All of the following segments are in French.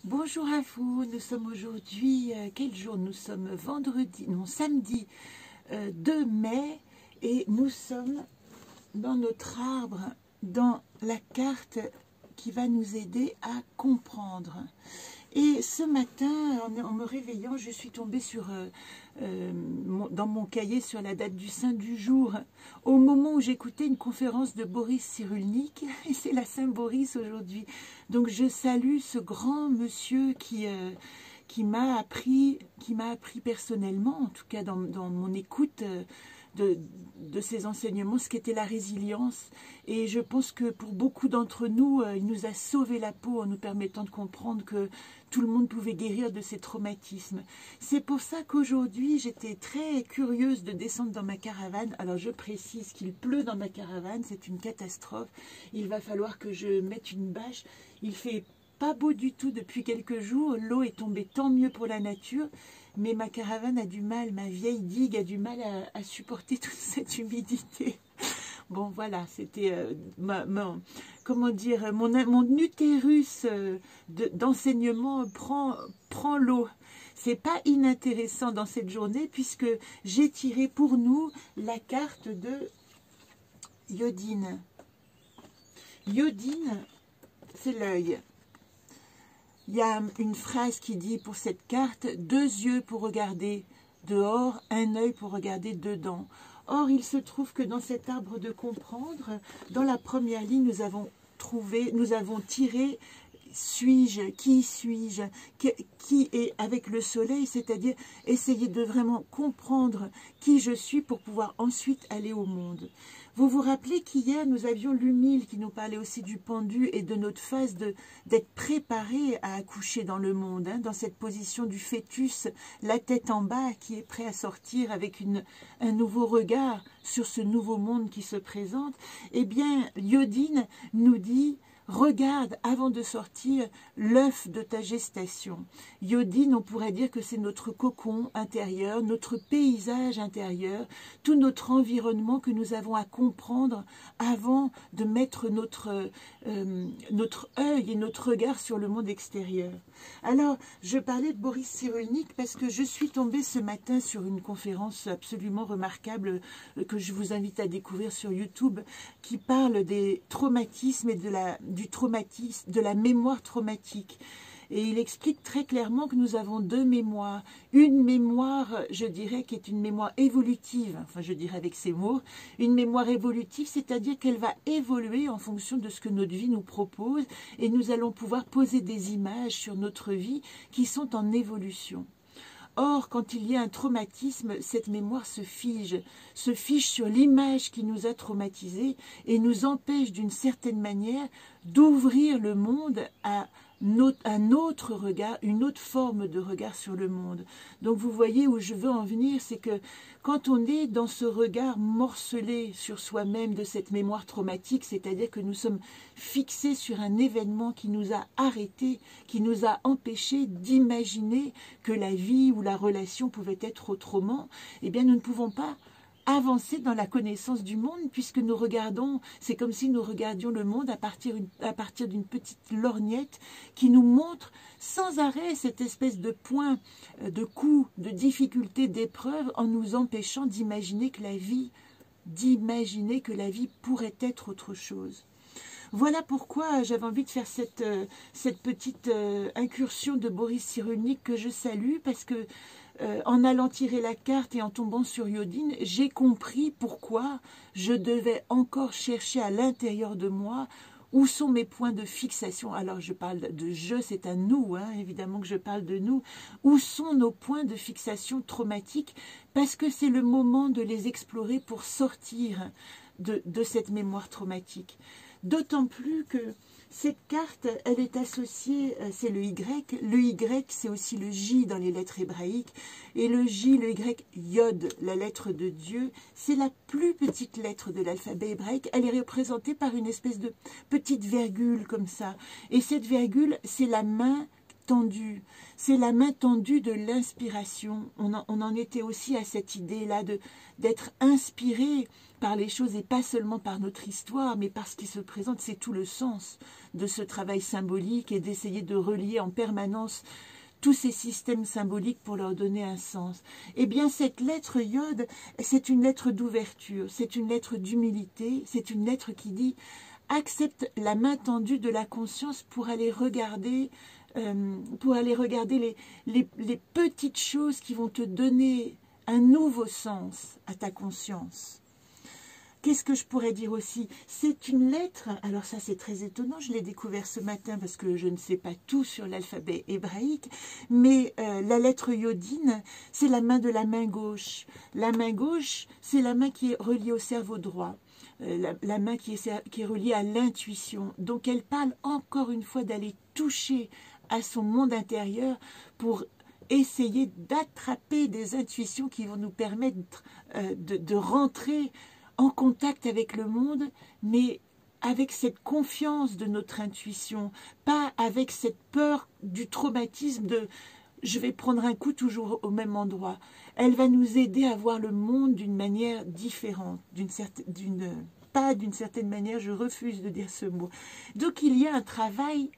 Bonjour à vous, nous sommes aujourd'hui, quel jour? Nous sommes vendredi, non samedi 2 mai et nous sommes dans notre arbre, dans la carte qui va nous aider à comprendre. Et ce matin, en me réveillant, je suis tombée dans mon cahier sur la date du saint du jour, au moment où j'écoutais une conférence de Boris Cyrulnik, et c'est la Saint Boris aujourd'hui. Donc je salue ce grand monsieur qui m'a appris personnellement, en tout cas dans mon écoute de ces enseignements, ce qu'était la résilience. Et je pense que pour beaucoup d'entre nous, il nous a sauvé la peau en nous permettant de comprendre que tout le monde pouvait guérir de ses traumatismes. C'est pour ça qu'aujourd'hui, j'étais très curieuse de descendre dans ma caravane. Alors je précise qu'il pleut dans ma caravane, c'est une catastrophe. Il va falloir que je mette une bâche. Il fait pas beau du tout depuis quelques jours, l'eau est tombée, tant mieux pour la nature, mais ma caravane a du mal, ma vieille digue a du mal à supporter toute cette humidité. Bon voilà, c'était comment dire, mon utérus d'enseignement prend l'eau. C'est pas inintéressant dans cette journée puisque j'ai tiré pour nous la carte de Yodine. Yodine, c'est l'œil. Il y a une phrase qui dit pour cette carte, 2 yeux pour regarder dehors, un œil pour regarder dedans. Or, il se trouve que dans cet arbre de comprendre, dans la première ligne, nous avons tiré suis-je, qui suis-je, qui est avec le soleil, c'est-à-dire essayer de vraiment comprendre qui je suis pour pouvoir ensuite aller au monde. Vous vous rappelez qu'hier, nous avions l'humile qui nous parlait aussi du pendu et de notre phase d'être préparé à accoucher dans le monde, hein, dans cette position du fœtus, la tête en bas, qui est prêt à sortir avec un nouveau regard sur ce nouveau monde qui se présente. Eh bien, Yodine nous dit... Regarde, avant de sortir, l'œuf de ta gestation. Yodine, on pourrait dire que c'est notre cocon intérieur, notre paysage intérieur, tout notre environnement que nous avons à comprendre avant de mettre notre œil et notre regard sur le monde extérieur. Alors, je parlais de Boris Cyrulnik parce que je suis tombée ce matin sur une conférence absolument remarquable que je vous invite à découvrir sur YouTube, qui parle des traumatismes et du traumatisme, de la mémoire traumatique. Et il explique très clairement que nous avons 2 mémoires. Une mémoire, je dirais, qui est une mémoire évolutive, enfin je dirais avec ces mots, une mémoire évolutive, c'est-à-dire qu'elle va évoluer en fonction de ce que notre vie nous propose et nous allons pouvoir poser des images sur notre vie qui sont en évolution. Or, quand il y a un traumatisme, cette mémoire se fige sur l'image qui nous a traumatisés et nous empêche d'une certaine manière d'ouvrir le monde à un autre regard, une autre forme de regard sur le monde. Donc vous voyez où je veux en venir, c'est que quand on est dans ce regard morcelé sur soi-même de cette mémoire traumatique, c'est-à-dire que nous sommes fixés sur un événement qui nous a arrêtés, qui nous a empêchés d'imaginer que la vie ou la relation pouvait être autrement, eh bien nous ne pouvons pas avancer dans la connaissance du monde, puisque nous regardons, c'est comme si nous regardions le monde à partir d'une petite lorgnette qui nous montre sans arrêt cette espèce de point, de coup, de difficulté, d'épreuve, en nous empêchant d'imaginer que la vie pourrait être autre chose. Voilà pourquoi j'avais envie de faire cette petite incursion de Boris Cyrulnik que je salue, parce que en allant tirer la carte et en tombant sur Yodine, j'ai compris pourquoi je devais encore chercher à l'intérieur de moi où sont mes points de fixation. Alors je parle de je, c'est un nous, hein, évidemment que je parle de nous. Où sont nos points de fixation traumatiques? Parce que c'est le moment de les explorer pour sortir de cette mémoire traumatique. D'autant plus que cette carte, elle est associée, c'est le Y. Le Y, c'est aussi le J dans les lettres hébraïques. Et le J, le Y, Yod, la lettre de Dieu, c'est la plus petite lettre de l'alphabet hébraïque. Elle est représentée par une espèce de petite virgule comme ça. Et cette virgule, c'est la main tendue. C'est la main tendue de l'inspiration. On en était aussi à cette idée-là d'être inspiré par les choses et pas seulement par notre histoire, mais par ce qui se présente. C'est tout le sens de ce travail symbolique et d'essayer de relier en permanence tous ces systèmes symboliques pour leur donner un sens. Eh bien, cette lettre Yod, c'est une lettre d'ouverture, c'est une lettre d'humilité, c'est une lettre qui dit « Accepte la main tendue de la conscience pour aller regarder, les petites choses qui vont te donner un nouveau sens à ta conscience. » Qu'est-ce que je pourrais dire aussi? C'est une lettre, alors ça c'est très étonnant, je l'ai découvert ce matin parce que je ne sais pas tout sur l'alphabet hébraïque, mais la lettre yodine, c'est la main de la main gauche. La main gauche, c'est la main qui est reliée au cerveau droit, la main qui est reliée à l'intuition. Donc elle parle encore une fois d'aller toucher à son monde intérieur pour essayer d'attraper des intuitions qui vont nous permettre de rentrer en contact avec le monde, mais avec cette confiance de notre intuition, pas avec cette peur du traumatisme de « je vais prendre un coup toujours au même endroit ». Elle va nous aider à voir le monde d'une manière différente, pas d'une certaine manière, je refuse de dire ce mot. Donc il y a un travail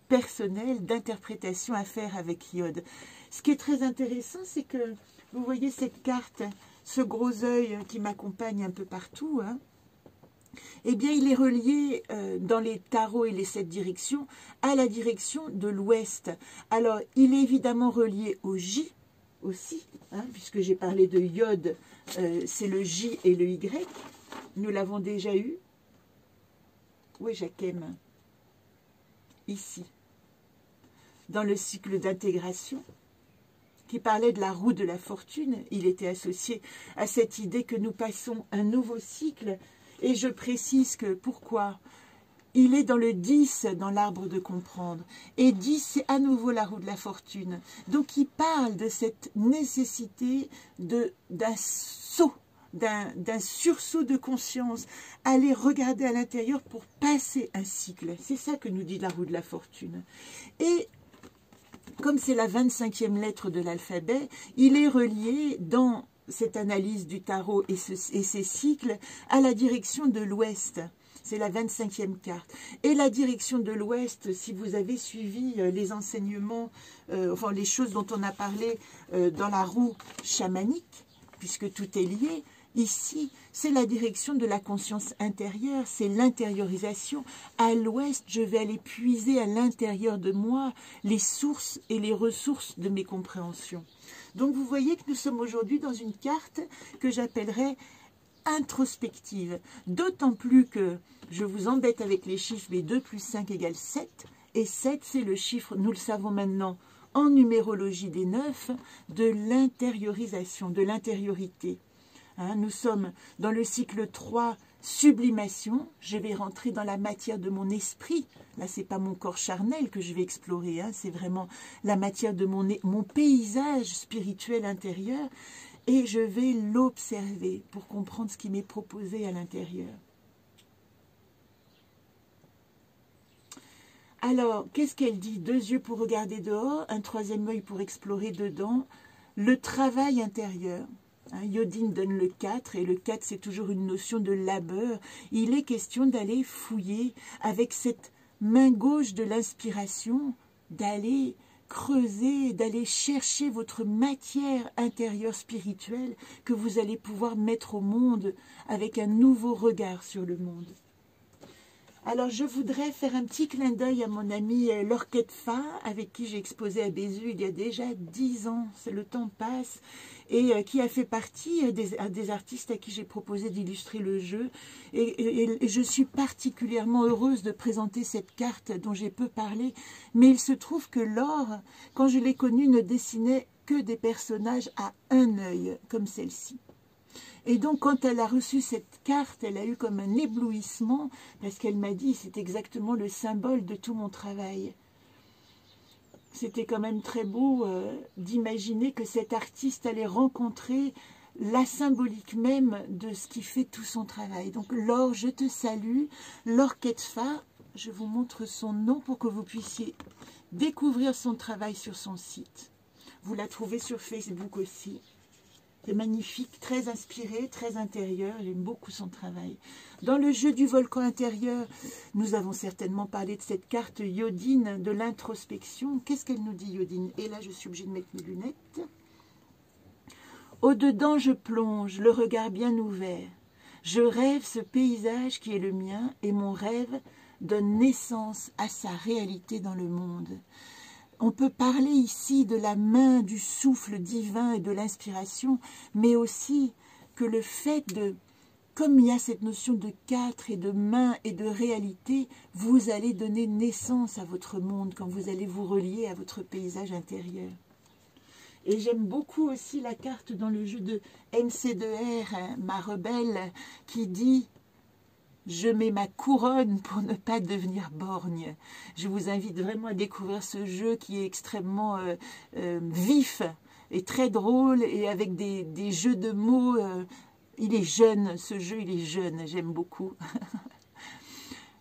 personnel d'interprétation à faire avec Yod. Ce qui est très intéressant, c'est que vous voyez cette carte, ce gros œil qui m'accompagne un peu partout, hein, eh bien, il est relié dans les tarots et les 7 directions à la direction de l'ouest. Alors, il est évidemment relié au J aussi, hein, puisque j'ai parlé de Yod, c'est le J et le Y. Nous l'avons déjà eu. Où est Jacquem? Ici. Dans le cycle d'intégration, qui parlait de la roue de la fortune, il était associé à cette idée que nous passons un nouveau cycle. Et je précise que pourquoi? Il est dans le 10, dans l'arbre de comprendre. Et 10, c'est à nouveau la roue de la fortune. Donc il parle de cette nécessité d'un saut, d'un sursaut de conscience, aller regarder à l'intérieur pour passer un cycle. C'est ça que nous dit la roue de la fortune. Et comme c'est la 25e lettre de l'alphabet, il est relié dans cette analyse du tarot et ses cycles à la direction de l'ouest. C'est la 25e carte. Et la direction de l'ouest, si vous avez suivi les enseignements, enfin les choses dont on a parlé dans la roue chamanique, puisque tout est lié, ici, c'est la direction de la conscience intérieure, c'est l'intériorisation. À l'ouest, je vais aller puiser à l'intérieur de moi les sources et les ressources de mes compréhensions. Donc vous voyez que nous sommes aujourd'hui dans une carte que j'appellerais introspective. D'autant plus que je vous embête avec les chiffres, mais 2 plus 5 égale 7. Et 7, c'est le chiffre, nous le savons maintenant, en numérologie des 9, de l'intériorisation, de l'intériorité. Hein, nous sommes dans le cycle 3, sublimation. Je vais rentrer dans la matière de mon esprit. Là, ce n'est pas mon corps charnel que je vais explorer. Hein, c'est vraiment la matière de mon paysage spirituel intérieur. Et je vais l'observer pour comprendre ce qui m'est proposé à l'intérieur. Alors, qu'est-ce qu'elle dit? 2 yeux pour regarder dehors, un 3e œil pour explorer dedans. Le travail intérieur. Hein, Yodine donne le 4, et le 4, c'est toujours une notion de labeur. Il est question d'aller fouiller avec cette main gauche de l'inspiration, d'aller creuser, d'aller chercher votre matière intérieure spirituelle que vous allez pouvoir mettre au monde avec un nouveau regard sur le monde. Alors, je voudrais faire un petit clin d'œil à mon ami Lorquetfa, avec qui j'ai exposé à Bézu il y a déjà 10 ans. Le temps passe. Et qui a fait partie des artistes à qui j'ai proposé d'illustrer le jeu. Et je suis particulièrement heureuse de présenter cette carte dont j'ai peu parlé. Mais il se trouve que Laure, quand je l'ai connue, ne dessinait que des personnages à un œil, comme celle-ci. Et donc, quand elle a reçu cette carte, elle a eu comme un éblouissement, parce qu'elle m'a dit, c'est exactement le symbole de tout mon travail. C'était quand même très beau d'imaginer que cet artiste allait rencontrer la symbolique même de ce qui fait tout son travail. Donc, Laure, je te salue. Laure Ketfa, je vous montre son nom pour que vous puissiez découvrir son travail sur son site. Vous la trouvez sur Facebook aussi. C'est magnifique, très inspiré, très intérieur. J'aime beaucoup son travail. Dans le jeu du volcan intérieur, nous avons certainement parlé de cette carte Yodine de l'introspection. Qu'est-ce qu'elle nous dit, Yodine? Et là, je suis obligée de mettre mes lunettes. Au-dedans, je plonge, le regard bien ouvert. Je rêve ce paysage qui est le mien et mon rêve donne naissance à sa réalité dans le monde. On peut parler ici de la main, du souffle divin et de l'inspiration, mais aussi que le fait de, comme il y a cette notion de quatre et de main et de réalité, vous allez donner naissance à votre monde quand vous allez vous relier à votre paysage intérieur. Et j'aime beaucoup aussi la carte dans le jeu de MC2R, hein, ma rebelle, qui dit « Je mets ma couronne pour ne pas devenir borgne ». Je vous invite vraiment à découvrir ce jeu qui est extrêmement vif et très drôle et avec des jeux de mots. Il est jeune, ce jeu, il est jeune, j'aime beaucoup.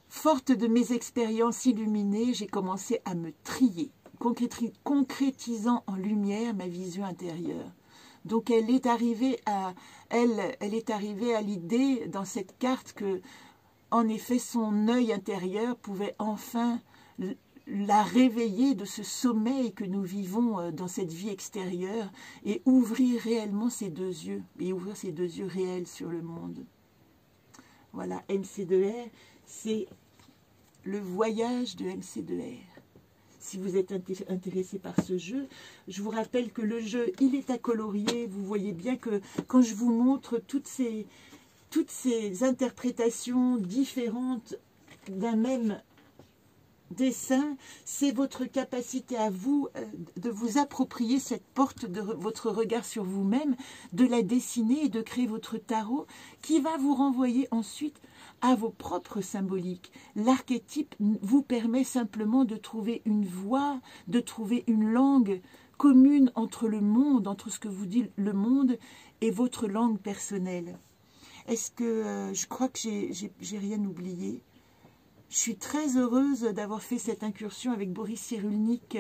Forte de mes expériences illuminées, j'ai commencé à me trier, concrétisant en lumière ma vision intérieure. Donc elle est arrivée à l'idée dans cette carte que, en effet, son œil intérieur pouvait enfin la réveiller de ce sommeil que nous vivons dans cette vie extérieure et ouvrir réellement ses deux yeux, et ouvrir ses deux yeux réels sur le monde. Voilà, MC2R, c'est le voyage de MC2R. Si vous êtes intéressé par ce jeu, je vous rappelle que le jeu, il est à colorier. Vous voyez bien que quand je vous montre toutes ces interprétations différentes d'un même dessin, c'est votre capacité à vous de vous approprier cette porte de votre regard sur vous-même, de la dessiner et de créer votre tarot qui va vous renvoyer ensuite à vos propres symboliques. L'archétype vous permet simplement de trouver une voie, de trouver une langue commune entre le monde, entre ce que vous dit le monde et votre langue personnelle. Est-ce que je crois que j'ai rien oublié? Je suis très heureuse d'avoir fait cette incursion avec Boris Cyrulnik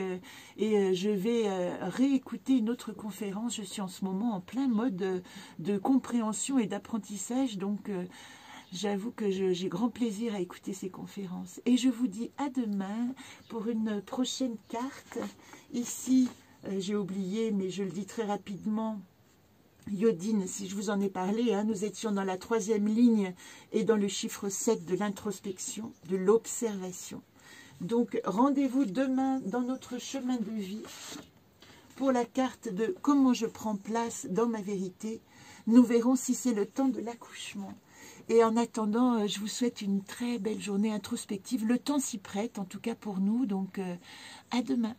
et je vais réécouter une autre conférence. Je suis en ce moment en plein mode de compréhension et d'apprentissage, donc j'avoue que j'ai grand plaisir à écouter ces conférences. Et je vous dis à demain pour une prochaine carte. Ici, j'ai oublié, mais je le dis très rapidement, Yodine, si je vous en ai parlé, hein, nous étions dans la 3e ligne et dans le chiffre 7 de l'introspection, de l'observation. Donc, rendez-vous demain dans notre chemin de vie pour la carte de « Comment je prends place dans ma vérité ». Nous verrons si c'est le temps de l'accouchement. Et en attendant, je vous souhaite une très belle journée introspective. Le temps s'y prête, en tout cas pour nous. Donc, à demain.